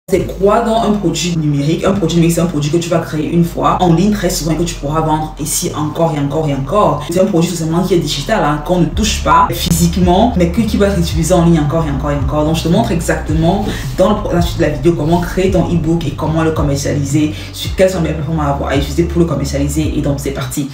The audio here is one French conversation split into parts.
C'est quoi dans un produit numérique? Un produit numérique, c'est un produit que tu vas créer une fois en ligne très souvent et que tu pourras vendre ici encore et encore et encore. C'est un produit tout simplement qui est digital, hein, qu'on ne touche pas physiquement, mais qui va être utilisé en ligne encore et encore et encore. Donc je te montre exactement dans la suite de la vidéo comment créer ton e-book et comment le commercialiser, sur quelles sont les plateformes à utiliser pour le commercialiser. Et donc c'est parti.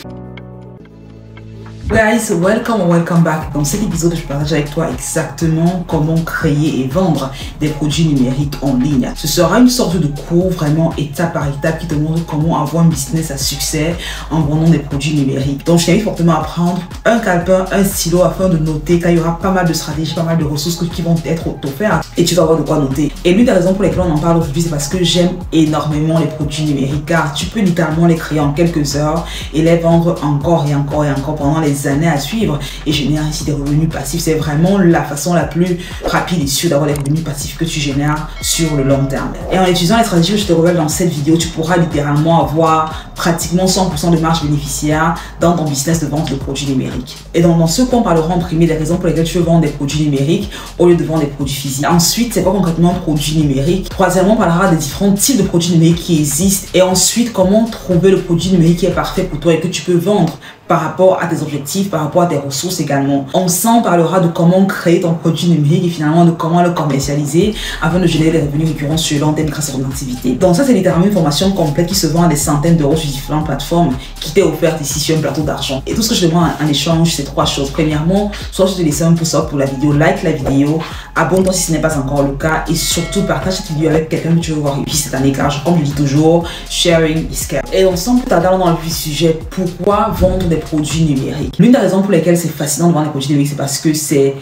Guys, welcome back. Dans cet épisode, je partage avec toi exactement comment créer et vendre des produits numériques en ligne. Ce sera une sorte de cours vraiment étape par étape qui te montre comment avoir un business à succès en vendant des produits numériques. Donc, je t'invite fortement à prendre un calepin, un stylo afin de noter, car il y aura pas mal de stratégies, pas mal de ressources qui vont être offertes et tu vas avoir de quoi noter. Et l'une des raisons pour lesquelles on en parle aujourd'hui, c'est parce que j'aime énormément les produits numériques, car tu peux littéralement les créer en quelques heures et les vendre encore et encore et encore pendant les années à suivre et générer ainsi des revenus passifs. C'est vraiment la façon la plus rapide et sûre d'avoir des revenus passifs que tu génères sur le long terme. Et en utilisant les stratégies que je te révèle dans cette vidéo, tu pourras littéralement avoir pratiquement 100% de marge bénéficiaire dans ton business de vente de produits numériques. Et donc dans ce cours, on parlera en premier des raisons pour lesquelles tu veux vendre des produits numériques au lieu de vendre des produits physiques. Ensuite, c'est quoi concrètement un produit numérique? Troisièmement, on parlera des différents types de produits numériques qui existent et ensuite comment trouver le produit numérique qui est parfait pour toi et que tu peux vendre par rapport à tes objectifs, par rapport à tes ressources également. Ensemble, on parlera de comment créer ton produit numérique et finalement de comment le commercialiser afin de générer des revenus récurrents sur le long terme grâce à ton activité. Donc ça, c'est littéralement une formation complète qui se vend à des centaines d'euros sur différentes plateformes qui t'est offerte ici sur un plateau d'argent. Et tout ce que je demande en échange, c'est trois choses. Premièrement, soit je te laisse un pouce up pour la vidéo, like la vidéo, abonne-toi si ce n'est pas encore le cas et surtout partage cette vidéo avec quelqu'un que tu veux voir réussir cette année car comme je dis toujours, sharing is caring. Et donc sans plus tarder dans le sujet, pourquoi vendre des produits numériques? L'une des raisons pour lesquelles c'est fascinant de vendre des produits numériques, c'est parce que c'est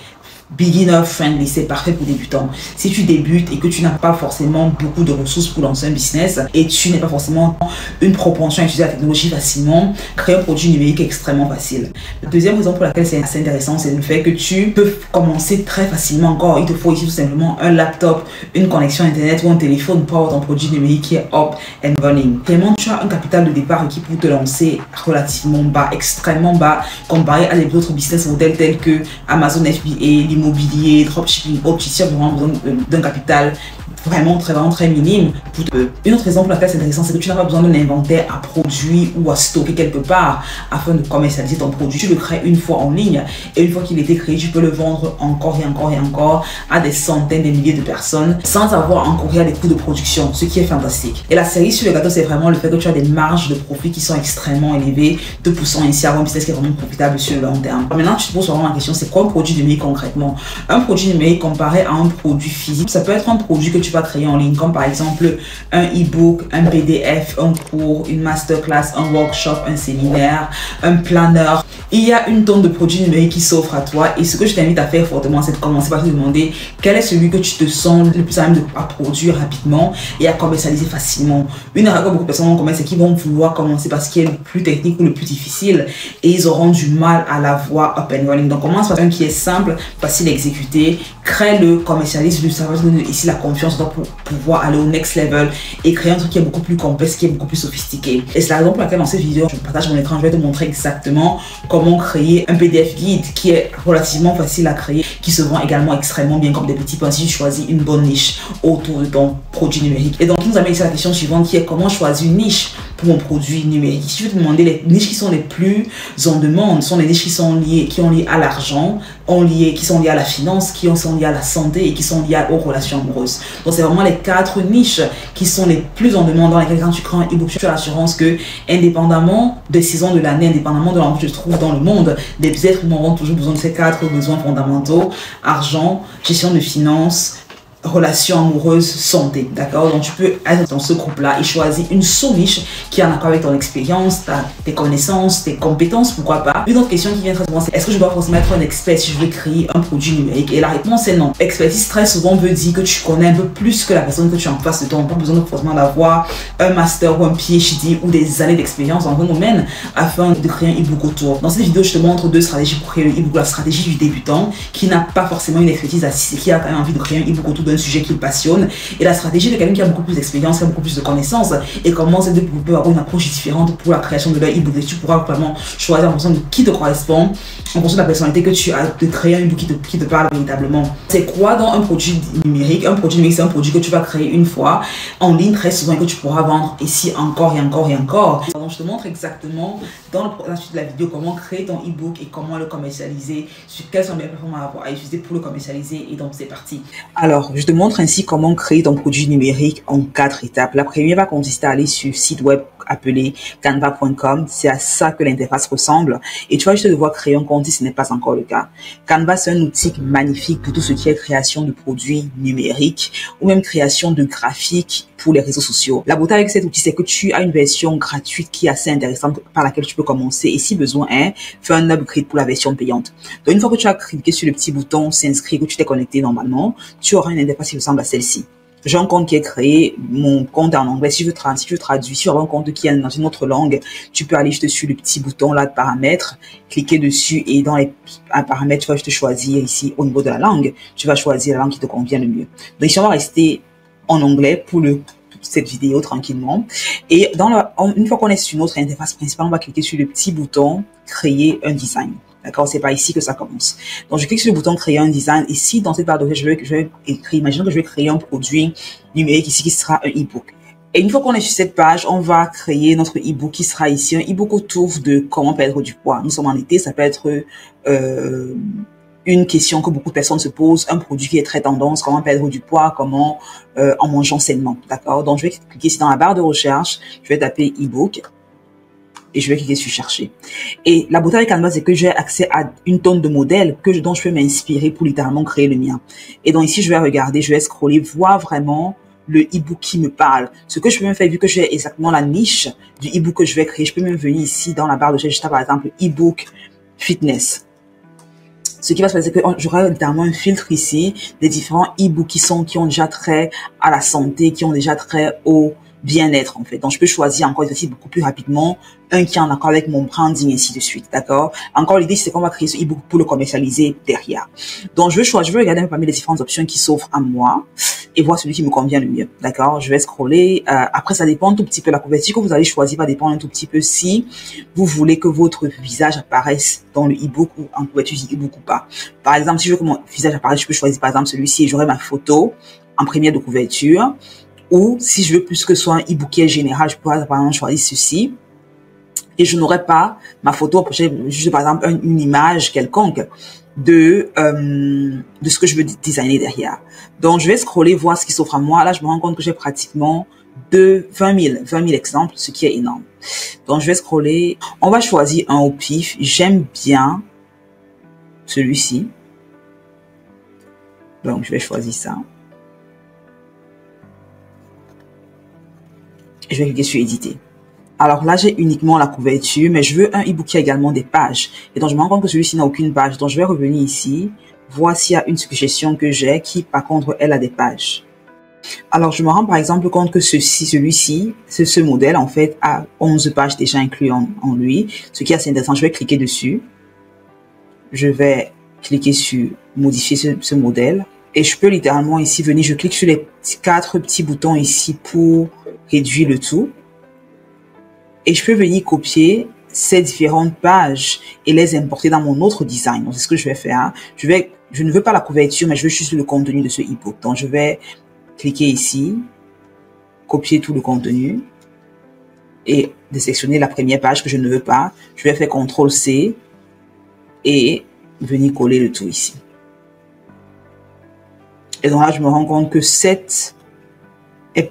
beginner friendly, c'est parfait pour débutants. Si tu débutes et que tu n'as pas forcément beaucoup de ressources pour lancer un business et tu n'as pas forcément une propension à utiliser la technologie facilement, créer un produit numérique est extrêmement facile. La deuxième raison pour laquelle c'est assez intéressant, c'est le fait que tu peux commencer très facilement. Encore, il te faut ici tout simplement un laptop, une connexion internet ou un téléphone pour avoir ton produit numérique qui est up and running. Vraiment, tu as un capital de départ requis pour te lancer relativement bas, extrêmement bas, comparé à des autres business models tels que Amazon FBA, l'immobilier, dropshipping, tu as vraiment besoin d'un capital vraiment très minime. Une autre raison pour laquelle c'est intéressant, c'est que tu n'as pas besoin d'un inventaire à produire ou à stocker quelque part afin de commercialiser ton produit. Tu le crées une fois en ligne et une fois qu'il a été créé, tu peux le vendre encore et encore et encore à des centaines, des milliers de personnes sans avoir à encourir des coûts de production, ce qui est fantastique. Et la série sur le gâteau, c'est vraiment le fait que tu as des marges de profit qui sont extrêmement élevées, te poussant ainsi à avoir un business qui est vraiment profitable sur le long terme. Maintenant, tu te poses vraiment la question, c'est quoi un produit numérique concrètement? Un produit numérique comparé à un produit physique, ça peut être un produit que tu vas créer en ligne, comme par exemple un e-book, un PDF, un cours, une masterclass, un workshop, un séminaire, un planner. Il y a une tonne de produits numériques qui s'offrent à toi et ce que je t'invite à faire fortement, c'est de commencer par te demander quel est celui que tu te sens le plus à même à produire rapidement et à commercialiser facilement. Une erreur que beaucoup de personnes vont commettre, c'est qu'ils vont vouloir commencer par ce qui est le plus technique ou le plus difficile et ils auront du mal à l'avoir up and running. Donc commence par un qui est simple, facile à exécuter, crée-le, commercialise-le, ça va te donner ici la confiance pour pouvoir aller au next level et créer un truc qui est beaucoup plus complexe, qui est beaucoup plus sophistiqué. Et c'est la raison pour laquelle dans cette vidéo, je partage mon écran, je vais te montrer exactement comment créer un PDF guide qui est relativement facile à créer, qui se vend également extrêmement bien comme des petits pains si tu choisis une bonne niche autour de ton produit numérique. Et donc, nous amène ici à la question suivante qui est comment choisir une niche pour mon produit numérique. Si je veux te demander les niches qui sont les plus en demande, sont les niches qui sont liées, à l'argent, qui sont liées à la finance, qui sont liées à la santé et qui sont liées aux relations amoureuses. Donc, c'est vraiment les 4 niches qui sont les plus en demande dans lesquelles quand tu crées un e-book, tu as l'assurance que, indépendamment des saisons de l'année, indépendamment de l'endroit que tu te trouves dans le monde, des êtres humains auront toujours besoin de ces 4 besoins fondamentaux: argent, gestion de finances, relations amoureuses, santé, d'accord? Donc tu peux être dans ce groupe-là et choisir une sous-niche qui est en accord avec ton expérience, tes connaissances, tes compétences, pourquoi pas. Une autre question qui vient très souvent, c'est est-ce que je dois forcément être un expert si je veux créer un produit numérique? Et la réponse est non. Expertise très souvent veut dire que tu connais un peu plus que la personne que tu as en face de toi. On n'a pas besoin forcément d'avoir un master ou un PhD ou des années d'expérience dans un domaine afin de créer un e-book autour. Dans cette vidéo, je te montre 2 stratégies pour créer un e-book. La stratégie du débutant qui n'a pas forcément une expertise assise et qui a quand même envie de créer un e-book autour de d'un sujet qui le passionne. Et la stratégie de quelqu'un qui a beaucoup plus d'expérience, qui a beaucoup plus de connaissances et comment ces deux groupes peuvent avoir une approche différente pour la création de leur e-book. Tu pourras vraiment choisir en fonction de qui te correspond, en fonction de la personnalité que tu as, de créer un e-book qui te parle véritablement. C'est quoi dans un produit numérique? Un produit numérique, c'est un produit que tu vas créer une fois en ligne très souvent et que tu pourras vendre ici encore et encore et encore. Donc, je te montre exactement dans la suite de la vidéo comment créer ton e-book et comment le commercialiser, sur quelles sont les plateformes à utiliser pour le commercialiser, et donc c'est parti. Alors, je te montre ainsi comment créer ton produit numérique en 4 étapes. La première va consister à aller sur le site web appelé canva.com. C'est à ça que l'interface ressemble et tu vas juste devoir créer un compte si ce n'est pas encore le cas. Canva, c'est un outil magnifique pour tout ce qui est création de produits numériques ou même création de graphiques pour les réseaux sociaux. La beauté avec cet outil, c'est que tu as une version gratuite qui est assez intéressante par laquelle tu peux commencer et si besoin est, fais un upgrade pour la version payante. Donc une fois que tu as cliqué sur le petit bouton s'inscrire, que tu t'es connecté normalement, tu auras une interface qui ressemble à celle-ci. J'ai un compte qui est créé, mon compte est en anglais. Si je traduis, si tu as un compte qui est dans une autre langue, tu peux aller juste sur le petit bouton là de paramètres, cliquer dessus et dans les paramètres, tu vas juste choisir ici au niveau de la langue, tu vas choisir la langue qui te convient le mieux. Donc ici, on va rester en anglais pour cette vidéo tranquillement. Et une fois qu'on est sur notre interface principale, on va cliquer sur le petit bouton créer un design. D'accord, c'est pas ici que ça commence. Donc, je clique sur le bouton créer un design. Ici, dans cette barre de recherche, je vais écrire, imaginons que je vais créer un produit numérique ici qui sera un e-book. Et une fois qu'on est sur cette page, on va créer notre e-book qui sera ici un e-book autour de comment perdre du poids. Nous sommes en été, ça peut être une question que beaucoup de personnes se posent, un produit qui est très tendance, comment perdre du poids, comment en mangeant sainement. D'accord, donc je vais cliquer ici dans la barre de recherche, je vais taper e-book. Et je vais cliquer sur chercher. Et la beauté avec Canva, c'est que j'ai accès à une tonne de modèles dont je peux m'inspirer pour littéralement créer le mien. Et donc ici, je vais regarder, je vais scroller, voir vraiment le e-book qui me parle. Ce que je peux même faire, vu que j'ai exactement la niche du e-book que je vais créer, je peux même venir ici dans la barre de recherche, par exemple, e-book fitness. Ce qui va se passer, c'est que j'aurai littéralement un filtre ici des différents e-books qui ont déjà trait à la santé, qui ont déjà trait au bien-être en fait. Donc je peux choisir encore ici beaucoup plus rapidement un qui est en accord avec mon branding et ainsi de suite, d'accord. Encore l'idée c'est qu'on va créer ce e-book pour le commercialiser derrière. Donc je veux regarder un peu parmi les différentes options qui s'offrent à moi et voir celui qui me convient le mieux, d'accord. Je vais scroller. Après ça dépend un tout petit peu, la couverture que vous allez choisir va dépendre un tout petit peu si vous voulez que votre visage apparaisse dans le e-book ou en couverture du e-book ou pas. Par exemple, si je veux que mon visage apparaisse, je peux choisir par exemple celui-ci et j'aurai ma photo en première de couverture. Ou si je veux plus que ce soit un e-bookier général, je pourrais par exemple choisir ceci. Et je n'aurai pas ma photo, juste par exemple une image quelconque de ce que je veux designer derrière. Donc je vais scroller, voir ce qui s'offre à moi. Là, je me rends compte que j'ai pratiquement 20 000 exemples, ce qui est énorme. Donc je vais scroller. On va choisir un au pif. J'aime bien celui-ci. Donc je vais choisir ça. Je vais cliquer sur éditer. Alors là, j'ai uniquement la couverture, mais je veux un e-book qui a également des pages. Et donc, je me rends compte que celui-ci n'a aucune page. Donc, je vais revenir ici, voir s'il y a une suggestion que j'ai qui, par contre, elle a des pages. Alors, je me rends par exemple compte que celui-ci, ce modèle, en fait, a 11 pages déjà inclus en lui. Ce qui est assez intéressant. Je vais cliquer dessus. Je vais cliquer sur modifier ce modèle. Et je peux littéralement ici venir, je clique sur les 4 petits boutons ici pour réduire le tout. Et je peux venir copier ces différentes pages et les importer dans mon autre design. Donc, c'est ce que je vais faire. Je ne veux pas la couverture, mais je veux juste le contenu de ce e-book. Donc, je vais cliquer ici, copier tout le contenu et désélectionner la première page que je ne veux pas. Je vais faire CTRL-C et venir coller le tout ici. Et donc là, je me rends compte que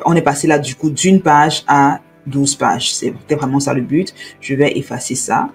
on est passé là du coup d'une page à 12 pages. C'était vraiment ça le but. Je vais effacer ça.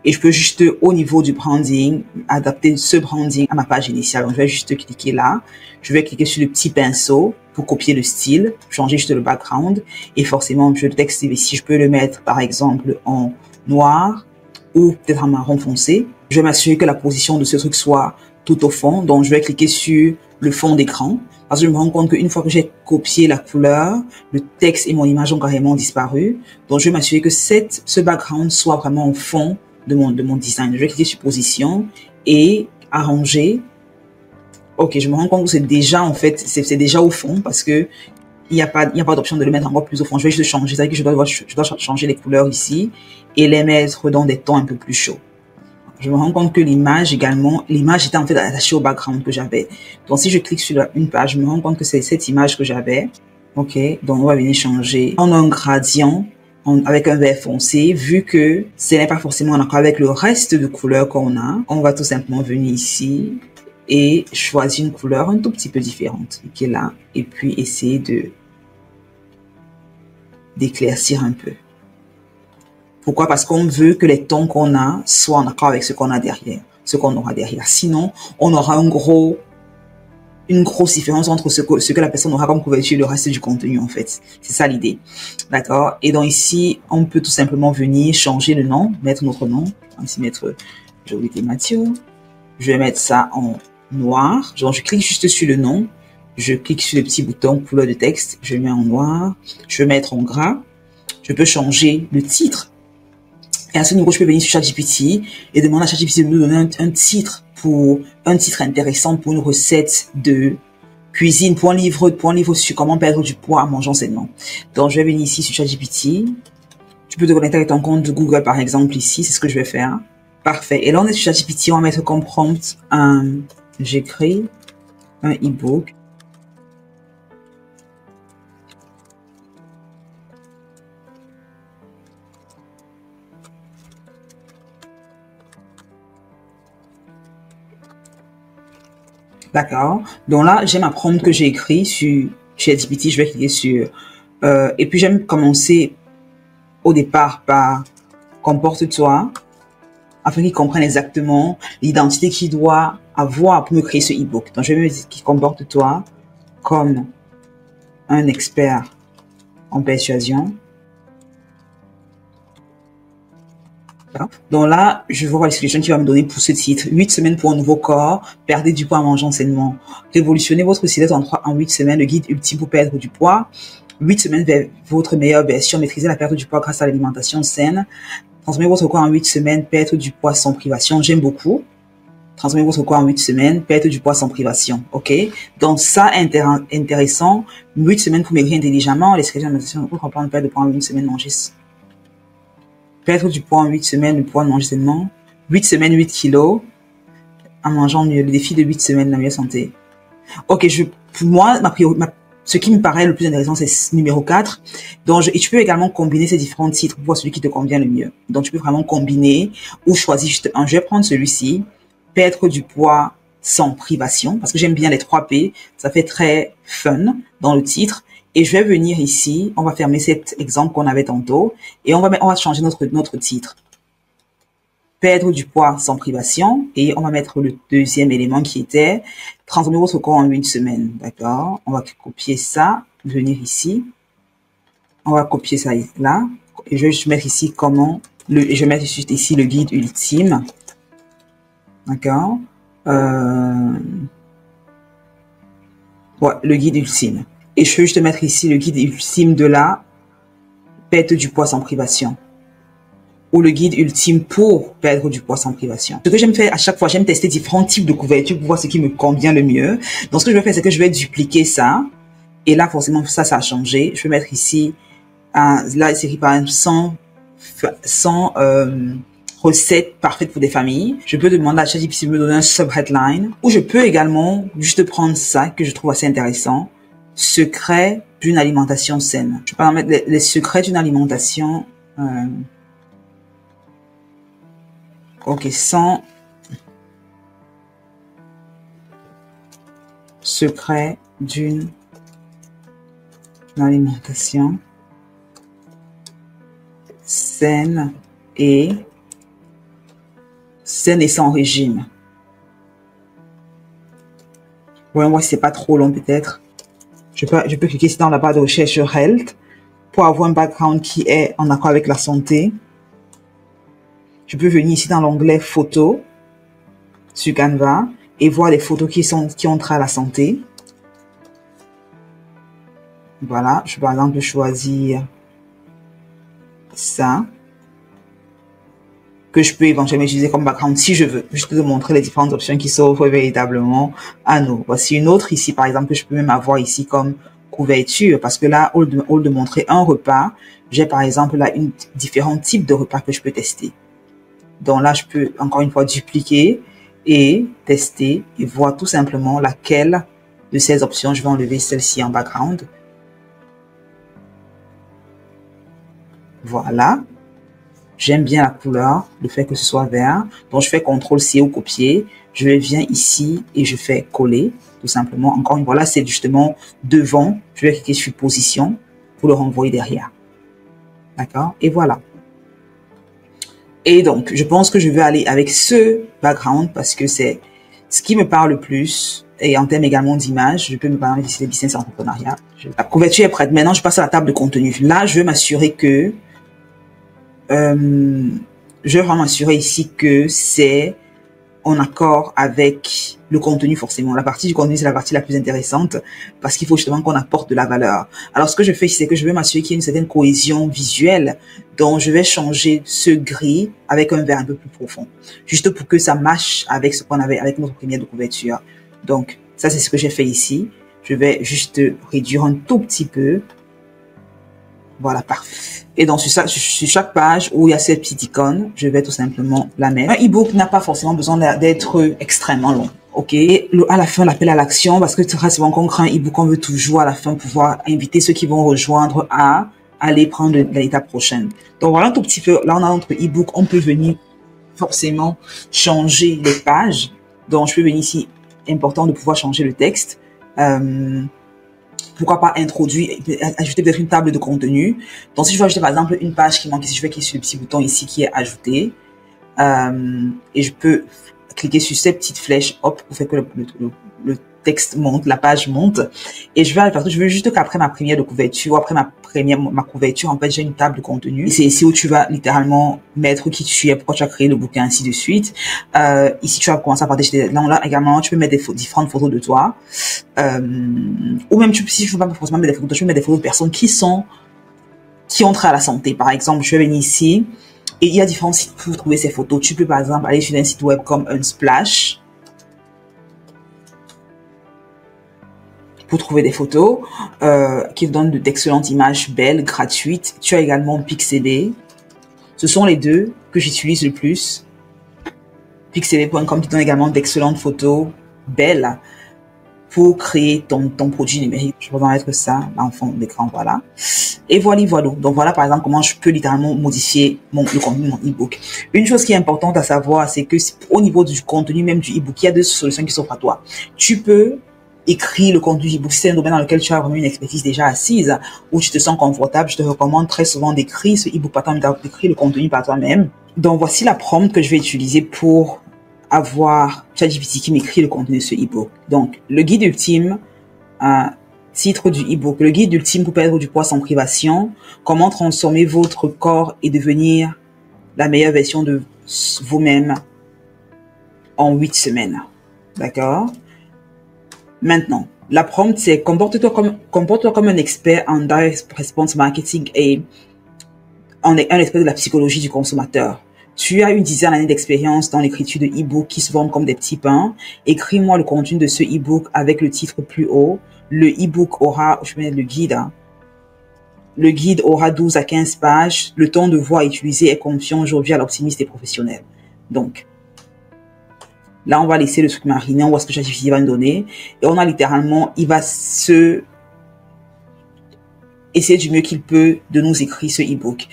Et je peux juste, au niveau du branding, adapter ce branding à ma page initiale. Donc, je vais juste cliquer là. Je vais cliquer sur le petit pinceau pour copier le style, changer juste le background. Et forcément, le texte ici, je peux le mettre, par exemple, en noir ou peut-être en marron foncé. Je vais m'assurer que la position de ce truc soit tout au fond. Donc, je vais cliquer sur le fond d'écran. Parce que je me rends compte qu'une fois que j'ai copié la couleur, le texte et mon image ont carrément disparu. Donc, je vais m'assurer que ce background soit vraiment au fond de mon design. Je vais cliquer sur position et arranger Ok, je me rends compte que c'est déjà, en fait, c'est déjà au fond parce que il n'y a pas d'option de le mettre encore plus au fond. Je vais juste changer. C'est-à-dire que je dois changer les couleurs ici et les mettre dans des tons un peu plus chauds. Je me rends compte que l'image également, l'image était en fait attachée au background que j'avais. Donc, si je clique sur une page, je me rends compte que c'est cette image que j'avais. Ok, donc on va venir changer. On a un gradient avec un vert foncé, vu que ce n'est pas forcément en accord avec le reste de couleurs qu'on a. On va tout simplement venir ici et choisir une couleur un tout petit peu différente, qui est là, et puis essayer d'éclaircir un peu. Pourquoi? Parce qu'on veut que les tons qu'on a soient en accord avec ce qu'on a derrière, ce qu'on aura derrière. Sinon, on aura une grosse différence entre ce que la personne aura comme couverture et le reste du contenu, en fait. C'est ça l'idée. D'accord? Et donc ici, on peut tout simplement venir changer le nom, mettre notre nom. On va ici mettre Jolité Mathieu. Je vais mettre ça en noir. Donc, je clique juste sur le nom. Je clique sur le petit bouton couleur de texte. Je mets en noir. Je vais mettre en gras. Je peux changer le titre. Et à ce niveau, je peux venir sur ChatGPT et demander à ChatGPT de me donner un titre intéressant pour une recette de cuisine, pour un livre sur comment perdre du poids en mangeant sainement. Donc, je vais venir ici sur ChatGPT. Tu peux te connecter avec ton compte de Google, par exemple, ici. C'est ce que je vais faire. Parfait. Et là, on est sur ChatGPT. On va mettre comme prompt j'écris un e-book. D'accord. Donc là, j'ai ma prompt que j'ai écrit sur ChatGPT. Je vais cliquer sur... et puis, j'aime commencer au départ par comporte-toi, afin qu'il comprenne exactement l'identité qu'il doit avoir pour me créer ce e-book. Donc, je vais me dire qu'il comporte-toi comme un expert en persuasion. Donc là, je vois la description qu'il va me donner pour ce titre. 8 semaines pour un nouveau corps, perdez du poids en mangeant sainement. Révolutionnez votre silhouette en 8 semaines, le guide ultime pour perdre du poids. 8 semaines vers votre meilleure version, maîtriser la perte du poids grâce à l'alimentation saine. Transformez votre corps en 8 semaines, perdre du poids sans privation. J'aime beaucoup. Transformez votre corps en 8 semaines, perdre du poids sans privation. Ok? Donc ça, intéressant. 8 semaines pour maigrir intelligemment. Les secrets de l'alimentation pour comprendre perdre du poids en 8 semaines, manger. Perdre du poids en 8 semaines, le poids de manger sainement. 8 semaines, 8 kilos. En mangeant mieux. Le défi de 8 semaines, la meilleure santé. Ok, pour moi, ce qui me paraît le plus intéressant, c'est numéro 4. Donc, et tu peux également combiner ces différents titres pour voir celui qui te convient le mieux. Donc, tu peux vraiment combiner ou choisir juste un. Je vais prendre celui-ci. Perdre du poids sans privation. Parce que j'aime bien les 3 P. Ça fait très fun dans le titre. Et je vais venir ici, on va fermer cet exemple qu'on avait tantôt et on va changer notre titre. Perdre du poids sans privation et on va mettre le deuxième élément qui était transformer votre corps en 1 semaine. D'accord? On va copier ça, venir ici. On va copier ça là et je vais juste mettre ici je vais mettre juste ici le guide ultime. D'accord? Ouais, le guide ultime. Et je vais juste mettre ici le guide ultime de la perte du poids sans privation. Ou le guide ultime pour perdre du poids sans privation. Ce que j'aime faire à chaque fois, j'aime tester différents types de couvertures pour voir ce qui me convient le mieux. Donc, ce que je vais faire, c'est que je vais dupliquer ça. Et là, forcément, ça a changé. Je vais mettre ici, là, c'est écrit par exemple 100 recettes parfaites pour des familles. Je peux demander à ChatGPT de me donner un sub-headline. Ou je peux également juste prendre ça, que je trouve assez intéressant. Secrets d'une alimentation saine. Je peux mettre les secrets d'une alimentation... ok, 100 secrets d'une alimentation saine et sans régime. Ouais, moi, c'est pas trop long peut-être. Je peux cliquer ici dans la barre de recherche sur Health pour avoir un background qui est en accord avec la santé. Je peux venir ici dans l'onglet photos sur Canva et voir les photos qui ont trait à la santé. Voilà, je peux par exemple choisir ça que je peux éventuellement utiliser comme background si je veux, juste de montrer les différentes options qui s'offrent véritablement à nous. Voici une autre ici, par exemple, que je peux même avoir ici comme couverture, parce que là, au lieu de montrer un repas, j'ai par exemple là différents types de repas que je peux tester. Donc là, je peux encore une fois dupliquer et tester et voir tout simplement laquelle de ces options. Je vais enlever celle-ci en background. Voilà. J'aime bien la couleur, le fait que ce soit vert. Donc, je fais CTRL-C ou copier. Je viens ici et je fais coller, tout simplement. Encore une fois, là, c'est justement devant. Je vais cliquer sur position pour le renvoyer derrière. D'accord? Et voilà. Et donc, je pense que je vais aller avec ce background parce que c'est ce qui me parle le plus. Et en termes également d'image, je peux me parler ici de business et entrepreneuriat. La couverture est prête. Maintenant, je passe à la table de contenu. Là, je vais m'assurer que je vais vraiment m'assurer ici que c'est en accord avec le contenu forcément. La partie du contenu, c'est la partie la plus intéressante parce qu'il faut justement qu'on apporte de la valeur. Alors, ce que je fais ici, c'est que je vais m'assurer qu'il y ait une certaine cohésion visuelle. Donc, je vais changer ce gris avec un vert un peu plus profond, juste pour que ça matche avec ce qu'on avait avec notre première de couverture. Donc, ça, c'est ce que j'ai fait ici. Je vais juste réduire un tout petit peu. Voilà, parfait. Et donc, sur chaque page où il y a cette petite icône, je vais tout simplement la mettre. Un e-book n'a pas forcément besoin d'être extrêmement long. OK. Et à la fin, l'appel à l'action, parce que très souvent, quand on crée un e-book, on veut toujours à la fin pouvoir inviter ceux qui vont rejoindre à aller prendre l'étape prochaine. Donc, voilà un tout petit peu. Là, on a notre e-book. On peut venir forcément changer les pages. Donc, je peux venir ici. Important de pouvoir changer le texte. Pourquoi pas introduire, ajouter peut-être une table de contenu. Donc, si je veux ajouter par exemple une page qui manque ici, je vais cliquer sur le petit bouton ici qui est ajouté. Et je peux cliquer sur cette petite flèche, hop, pour faire que le texte monte, la page monte. Et je vais aller partout. Je veux juste qu'après ma première de couverture, après ma couverture, en fait, j'ai une table de contenu. Et c'est ici où tu vas littéralement mettre qui tu es, pourquoi tu as créé le bouquin, ainsi de suite. Ici, tu vas commencer à partager. Là, également, tu peux mettre différentes photos de toi. Ou même, si je ne veux pas forcément mettre des photos, je peux mettre des photos de personnes qui ont trait à la santé. Par exemple, je vais venir ici et il y a différents sites pour trouver ces photos. Tu peux, par exemple, aller sur un site web comme Unsplash pour trouver des photos qui te donnent d'excellentes images belles, gratuites. Tu as également Pixabay. Ce sont les deux que j'utilise le plus. Pixabay.com qui donne également d'excellentes photos belles pour créer ton produit numérique. Je vais en mettre ça là en fond d'écran, voilà. Et voilà. Donc voilà par exemple comment je peux littéralement modifier le contenu de mon e-book. Une chose qui est importante à savoir, c'est que au niveau du contenu même du e-book, il y a deux solutions qui s'offrent à toi. Tu peux écrire le contenu du e-book. Si c'est un domaine dans lequel tu as vraiment une expertise déjà assise, où tu te sens confortable, je te recommande très souvent d'écrire ce e-book par toi-même, d'écrire le contenu par toi-même. Donc voici la prompt que je vais utiliser pour avoir ChatGPT qui m'écrit le contenu de ce e-book. Donc, le guide ultime, titre du e-book, le guide ultime pour perdre du poids sans privation, comment transformer votre corps et devenir la meilleure version de vous-même en 8 semaines. D'accord? Maintenant, la prompt, c'est comporte-toi comme un expert en direct response marketing et un expert de la psychologie du consommateur. Tu as une dizaine d'années d'expérience dans l'écriture de e-book qui se vendent comme des petits pains. Écris-moi le contenu de ce e-book avec le titre plus haut. Le e-book aura, je vais mettre le guide, hein. Le guide aura 12 à 15 pages. Le ton de voix utilisé est confiant, jovial, optimiste et professionnel. Donc, là, on va laisser le truc mariner. On voit ce que ChatGPT va nous donner. Et on a littéralement, il va essayer du mieux qu'il peut de nous écrire ce e-book.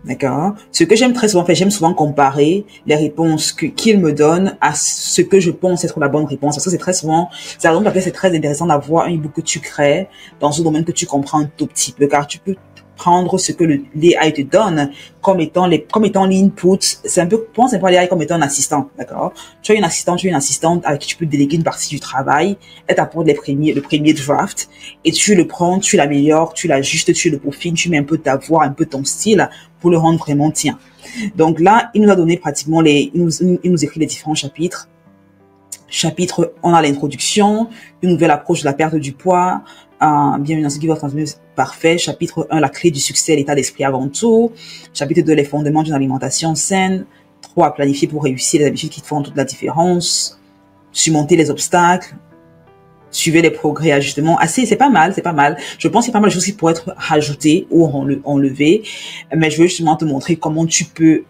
D'accord. Ce que j'aime très souvent faire, j'aime souvent comparer les réponses qu'il me donne à ce que je pense être la bonne réponse. Parce que c'est très souvent, c'est la raison pour laquelle c'est très intéressant d'avoir un e-book que tu crées dans un domaine que tu comprends un tout petit peu, car tu peux prendre ce que l'AI te donne comme étant l'input. C'est un peu, pense un peu à l'AI comme étant un assistant, d'accord? Tu as une assistante avec qui tu peux déléguer une partie du travail. Elle t'apporte le premier draft et tu le prends, tu l'améliores, tu l'ajustes, tu le peaufines, tu mets un peu ta voix, un peu ton style pour le rendre vraiment tien. Donc là, il nous a donné pratiquement il nous écrit les différents chapitres. Chapitre, on a l'introduction, une nouvelle approche de la perte du poids, bienvenue dans ce qui va transmettre, parfait. Chapitre 1, la clé du succès, l'état d'esprit avant tout. Chapitre 2, les fondements d'une alimentation saine. 3. Planifier pour réussir les habitudes qui te font toute la différence. Surmonter les obstacles. Suivez les progrès, ajustements. C'est pas mal, c'est pas mal. Je pense qu'il y a pas mal de choses qui pourraient être rajoutées ou enlevées. Mais je veux justement te montrer comment tu peux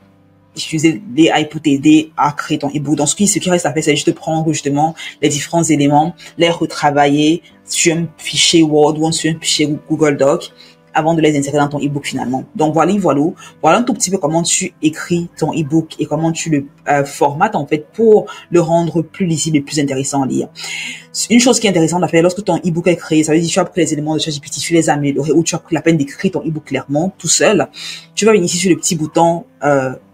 utiliser l'AI pour t'aider à créer ton ebook. Donc, ce qui reste à faire, c'est juste prendre justement les différents éléments, les retravailler sur un fichier Word ou sur un fichier Google Doc avant de les intégrer dans ton ebook finalement. Donc, voilà un tout petit peu comment tu écris ton ebook et comment tu le formates en fait pour le rendre plus lisible et plus intéressant à lire. Une chose qui est intéressante à faire lorsque ton ebook est créé, ça veut dire que tu as pris les éléments de ChatGPT, tu les as améliorés ou tu as pris la peine d'écrire ton ebook clairement tout seul. Tu vas venir ici sur le petit bouton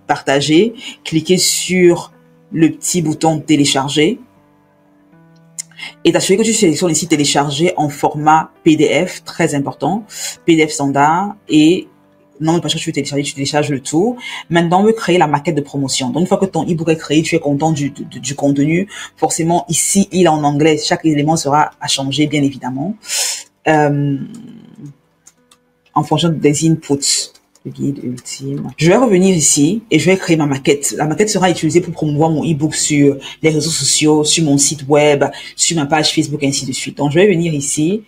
partager, cliquer sur le petit bouton télécharger et t'assurer que tu sélectionnes ici télécharger en format PDF, très important, PDF standard et non, parce que tu veux télécharger, tu télécharges le tout. Maintenant, on veut créer la maquette de promotion. Donc, une fois que ton ebook est créé, tu es content du contenu. Forcément, ici, il est en anglais. Chaque élément sera à changer, bien évidemment, en fonction des inputs. Le guide ultime. Je vais revenir ici et je vais créer ma maquette. La maquette sera utilisée pour promouvoir mon ebook sur les réseaux sociaux, sur mon site web, sur ma page Facebook, ainsi de suite. Donc, je vais venir ici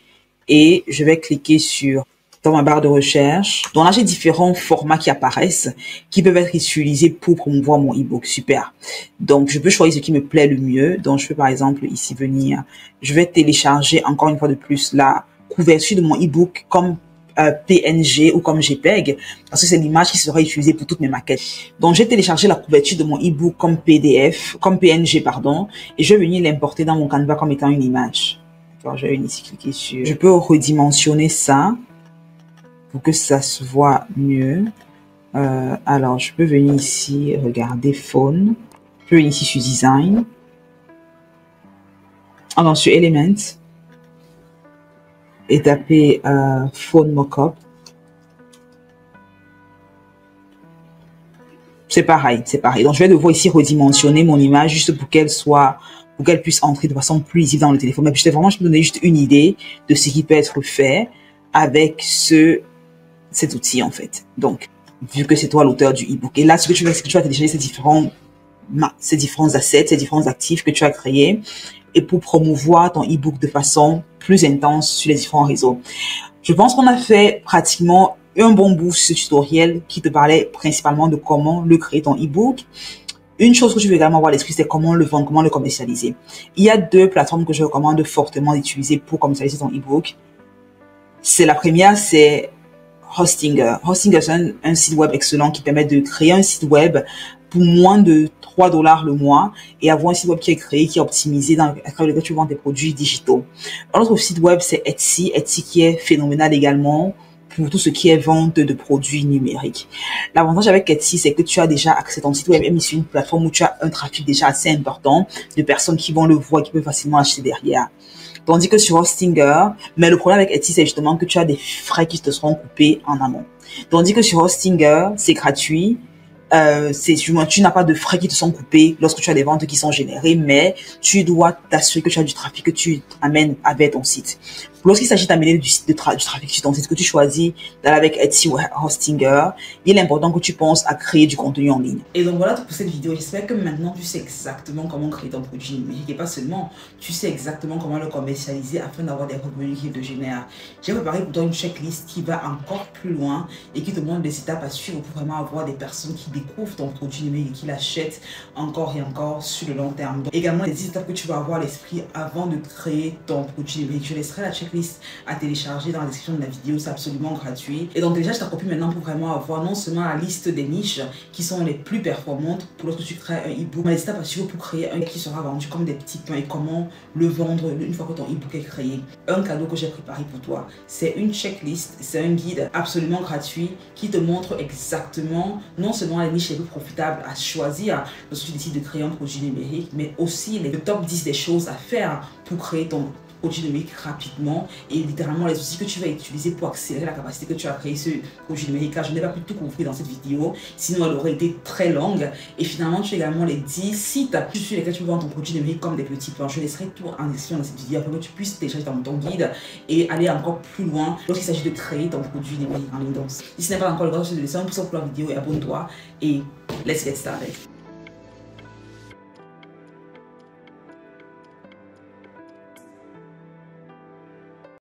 et je vais cliquer sur dans ma barre de recherche. Donc là, j'ai différents formats qui apparaissent, qui peuvent être utilisés pour promouvoir mon ebook. Super. Donc, je peux choisir ce qui me plaît le mieux. Donc, je peux par exemple ici venir. Je vais télécharger encore une fois de plus la couverture de mon ebook comme PNG ou comme JPEG, parce que c'est l'image qui sera utilisée pour toutes mes maquettes. Donc, j'ai téléchargé la couverture de mon ebook comme PDF, comme PNG, pardon, et je vais venir l'importer dans mon Canva comme étant une image. Alors, je vais venir ici cliquer sur. Je peux redimensionner ça pour que ça se voit mieux. Alors, je peux venir ici regarder Phone. Je peux venir ici sur Design. Alors, sur Element. Et taper Phone Mockup. C'est pareil, c'est pareil. Donc, je vais devoir ici redimensionner mon image juste pour qu'elle puisse entrer de façon plus lisible dans le téléphone. Mais je peux donner juste une idée de ce qui peut être fait avec cet outil, en fait. Donc, vu que c'est toi l'auteur du ebook. Et là, ce que tu vas télécharger ces différents assets, ces différents actifs que tu as créés et pour promouvoir ton ebook de façon plus intense sur les différents réseaux. Je pense qu'on a fait pratiquement un bon bout sur ce tutoriel qui te parlait principalement de comment le créer ton ebook. Une chose que tu veux également avoir à l'esprit, c'est comment le vendre, comment le commercialiser. Il y a 2 plateformes que je recommande fortement d'utiliser pour commercialiser ton ebook. La première, c'est Hostinger. Hostinger, c'est un site web excellent qui permet de créer un site web pour moins de 3 $ le mois et avoir un site web qui est créé, qui est optimisé à travers lequel tu vends tes produits digitaux. Un autre site web, c'est Etsy. Etsy qui est phénoménal également pour tout ce qui est vente de produits numériques. L'avantage avec Etsy, c'est que tu as déjà accès à ton site web et mis sur une plateforme où tu as un trafic déjà assez important de personnes qui vont le voir et qui peuvent facilement acheter derrière. Tandis que sur Hostinger, mais le problème avec Etsy, c'est justement que tu as des frais qui te seront coupés en amont. Tandis que sur Hostinger, c'est gratuit. Tu n'as pas de frais qui te sont coupés lorsque tu as des ventes qui sont générées, mais tu dois t'assurer que tu as du trafic que tu amènes avec ton site. Lorsqu'il s'agit d'amener du trafic sur ton site, que tu choisis d'aller avec Etsy ou Hostinger, il est important que tu penses à créer du contenu en ligne. Et donc voilà pour cette vidéo. J'espère que maintenant tu sais exactement comment créer ton produit numérique et pas seulement, tu sais exactement comment le commercialiser afin d'avoir des revenus qui te génèrent. J'ai préparé pour toi une checklist qui va encore plus loin et qui te montre des étapes à suivre pour vraiment avoir des personnes qui découvrent ton produit numérique et qui l'achètent encore et encore sur le long terme. Donc, également, les étapes que tu vas avoir à l'esprit avant de créer ton produit numérique. Je laisserai la checklist à télécharger dans la description de la vidéo, c'est absolument gratuit. Et donc déjà, je t'accopie maintenant pour vraiment avoir non seulement la liste des niches qui sont les plus performantes pour lorsque tu crées un ebook, mais les étapes à suivre pour créer un qui sera vendu comme des petits pains et comment le vendre une fois que ton ebook est créé. Un cadeau que j'ai préparé pour toi, c'est une checklist, c'est un guide absolument gratuit qui te montre exactement non seulement les niches les plus profitables à choisir lorsque tu décides de créer un produit numérique, mais aussi le top 10 des choses à faire pour créer ton produit numérique rapidement et littéralement les outils que tu vas utiliser pour accélérer la capacité que tu as créé ce produit numérique. Là, je n'ai pas pu tout couvrir dans cette vidéo, sinon elle aurait été très longue. Et finalement, tu as également les 10 sites sur lesquels tu peux vendre ton produit numérique comme des petits plans. Je laisserai tout en description dans cette vidéo afin que tu puisses télécharger ton guide et aller encore plus loin lorsqu'il s'agit de créer ton produit numérique en ligne. Donc, si ce n'est pas encore le cas, je te laisse un pouce pour la vidéo et abonne-toi et let's get started.